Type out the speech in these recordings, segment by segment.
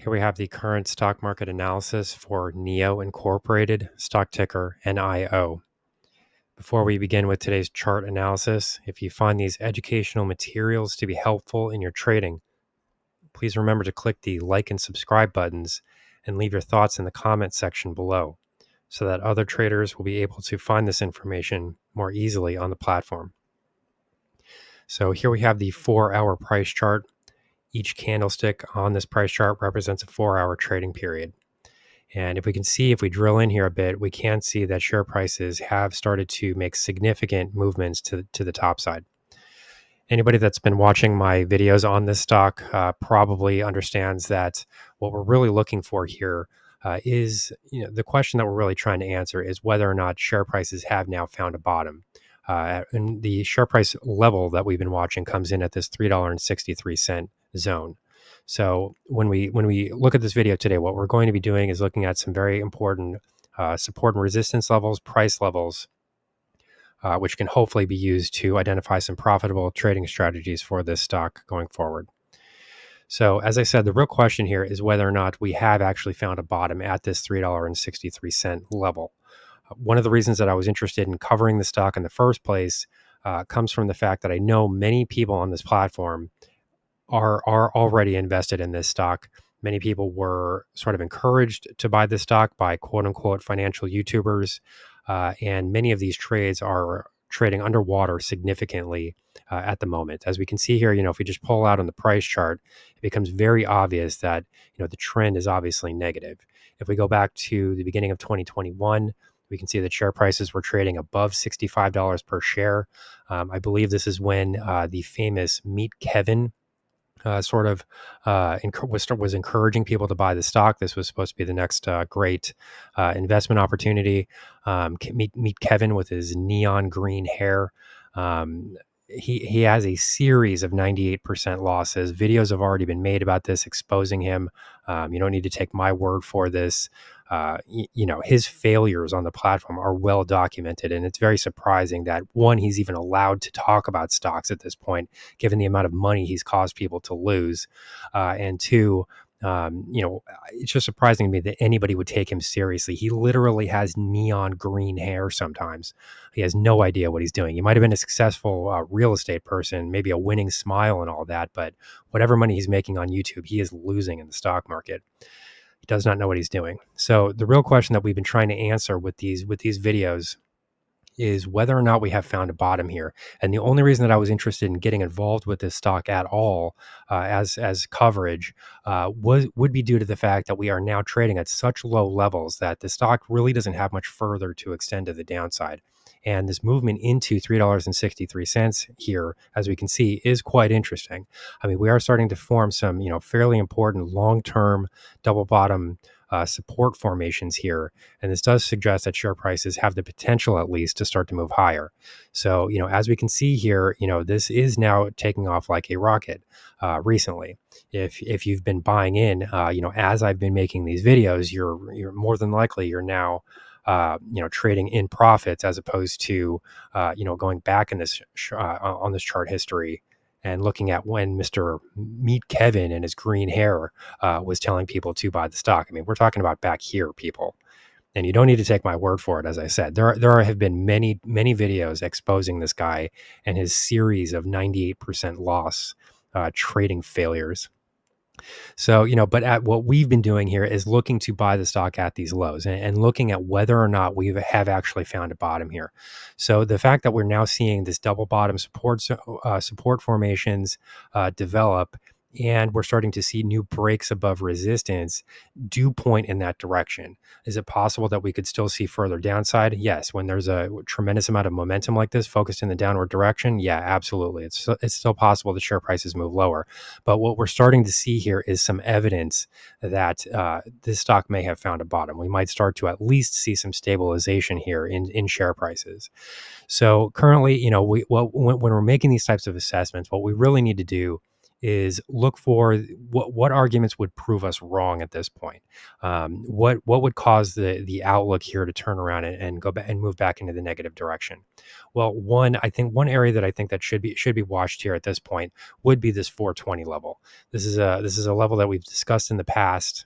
Here we have the current stock market analysis for NIO Incorporated, stock ticker NIO. Before we begin with today's chart analysis, if you find these educational materials to be helpful in your trading, please remember to click the like and subscribe buttons and leave your thoughts in the comment section below so that other traders will be able to find this information more easily on the platform. So here we have the 4-hour price chart. Each candlestick on this price chart represents a 4-hour trading period. And if we drill in here a bit, we can see that share prices have started to make significant movements to the top side. Anybody that's been watching my videos on this stock probably understands that what we're really looking for here is, the question that we're really trying to answer is whether or not share prices have now found a bottom. And the share price level that we've been watching comes in at this $3.63 zone. So when we look at this video today, what we're going to be doing is looking at some very important support and resistance levels, price levels, which can hopefully be used to identify some profitable trading strategies for this stock going forward. So as I said, the real question here is whether or not we have actually found a bottom at this $3.63 level. One of the reasons that I was interested in covering the stock in the first place comes from the fact that I know many people on this platform are already invested in this stock. Many people were sort of encouraged to buy this stock by quote unquote financial YouTubers. And many of these trades are trading underwater significantly at the moment. As we can see here, if we just pull out on the price chart, it becomes very obvious that, the trend is obviously negative. If we go back to the beginning of 2021, we can see that share prices were trading above $65 per share. I believe this is when the famous Meet Kevin was encouraging people to buy the stock. This was supposed to be the next great investment opportunity. Meet Kevin with his neon green hair. He has a series of 98% losses. Videos have already been made about this, exposing him. You don't need to take my word for this. His failures on the platform are well documented, and it's very surprising that one, he's even allowed to talk about stocks at this point, given the amount of money he's caused people to lose, and two, it's just surprising to me that anybody would take him seriously. He literally has neon green hair sometimes. He has no idea what he's doing. He might have been a successful real estate person, maybe a winning smile and all that, but whatever money he's making on YouTube, he is losing in the stock market. He does not know what he's doing. So the real question that we've been trying to answer with these videos is whether or not we have found a bottom here. And the only reason that I was interested in getting involved with this stock at all as coverage would be due to the fact that we are now trading at such low levels that the stock really doesn't have much further to extend to the downside. And this movement into $3.63 here, as we can see, is quite interesting. I mean, we are starting to form some, fairly important long-term double bottom support formations here. And this does suggest that share prices have the potential, at least, to start to move higher. So, as we can see here, this is now taking off like a rocket recently. If you've been buying in, as I've been making these videos, you're more than likely you're now trading in profits as opposed to, going back in this on this chart history and looking at when Mr. Meet Kevin and his green hair was telling people to buy the stock. I mean, we're talking about back here, people. And you don't need to take my word for it. As I said, there have been many videos exposing this guy and his series of 98% loss trading failures. So, but at what we've been doing here is looking to buy the stock at these lows and looking at whether or not we have actually found a bottom here. So the fact that we're now seeing this double bottom support formations develop, and we're starting to see new breaks above resistance do point in that direction. Is it possible that we could still see further downside? Yes. When there's a tremendous amount of momentum like this focused in the downward direction, yeah, absolutely. It's still possible that share prices move lower. But what we're starting to see here is some evidence that this stock may have found a bottom. We might start to at least see some stabilization here in share prices. So currently, when we're making these types of assessments, what we really need to do is look for what arguments would prove us wrong at this point. What would cause the outlook here to turn around and go back and move back into the negative direction? Well, one area that I think that should be watched here at this point would be this 420 level. This is a level that we've discussed in the past.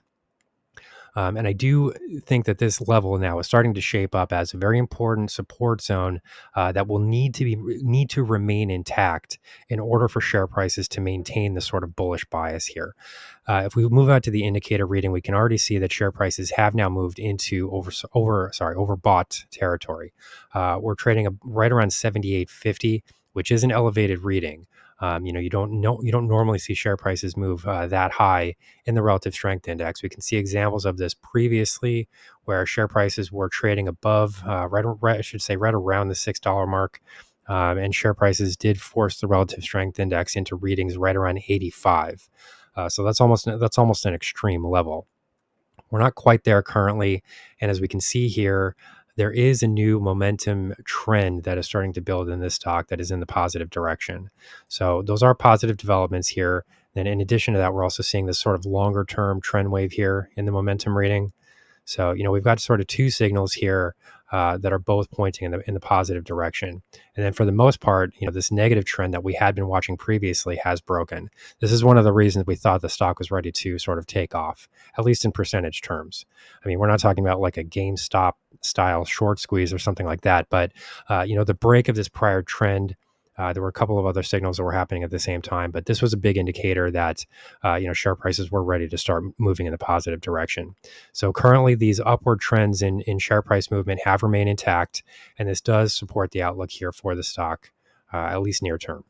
And I do think that this level now is starting to shape up as a very important support zone that will need to remain intact in order for share prices to maintain the sort of bullish bias here. If we move out to the indicator reading, we can already see that share prices have now moved into overbought territory. We're trading right around 78.50, which is an elevated reading. You don't normally see share prices move that high in the relative strength index. We can see examples of this previously, where share prices were trading above, right around the $6 mark, and share prices did force the relative strength index into readings right around 85. So that's almost an extreme level. We're not quite there currently, and as we can see here, there is a new momentum trend that is starting to build in this stock that is in the positive direction. So those are positive developments here. And in addition to that, we're also seeing this sort of longer term trend wave here in the momentum reading. So, we've got sort of two signals here that are both pointing in the positive direction. And then for the most part, this negative trend that we had been watching previously has broken. This is one of the reasons we thought the stock was ready to sort of take off, at least in percentage terms. I mean, we're not talking about like a GameStop style short squeeze or something like that, but the break of this prior trend. There were a couple of other signals that were happening at the same time, but this was a big indicator that share prices were ready to start moving in the positive direction. So currently, these upward trends in share price movement have remained intact, and this does support the outlook here for the stock, at least near term.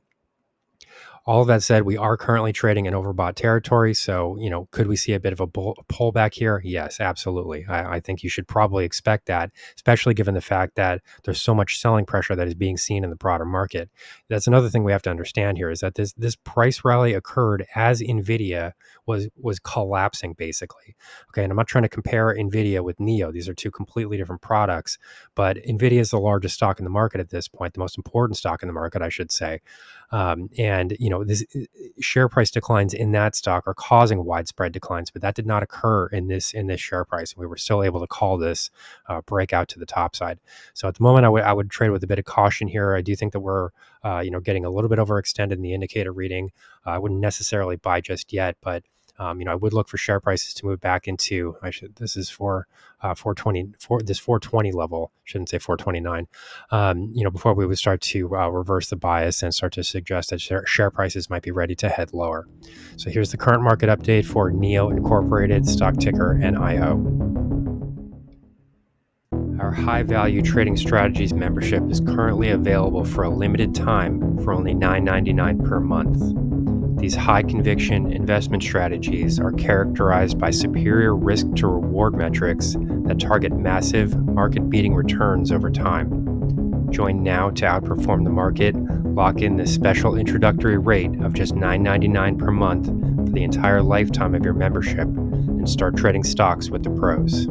All of that said, we are currently trading in overbought territory. So, could we see a bit of a pullback here? Yes, absolutely. I think you should probably expect that, especially given the fact that there's so much selling pressure that is being seen in the broader market. That's another thing we have to understand here is that this price rally occurred as Nvidia was collapsing, basically. Okay, and I'm not trying to compare Nvidia with NIO. These are two completely different products, but Nvidia is the largest stock in the market at this point, the most important stock in the market, I should say. And this share price declines in that stock are causing widespread declines, but that did not occur in this share price. We were still able to call this breakout to the top side. So at the moment, I would trade with a bit of caution here. I do think that we're getting a little bit overextended in the indicator reading. I wouldn't necessarily buy just yet, but I would look for share prices to move back into. This is for 420 for this 420 level. Shouldn't say 429. Before we would start to reverse the bias and start to suggest that share prices might be ready to head lower. So here's the current market update for NIO Incorporated, stock ticker NIO. Our high value trading strategies membership is currently available for a limited time for only $9.99 per month. These high conviction investment strategies are characterized by superior risk to reward metrics that target massive market beating returns over time. Join now to outperform the market. Lock in this special introductory rate of just $9.99 per month for the entire lifetime of your membership and start trading stocks with the pros.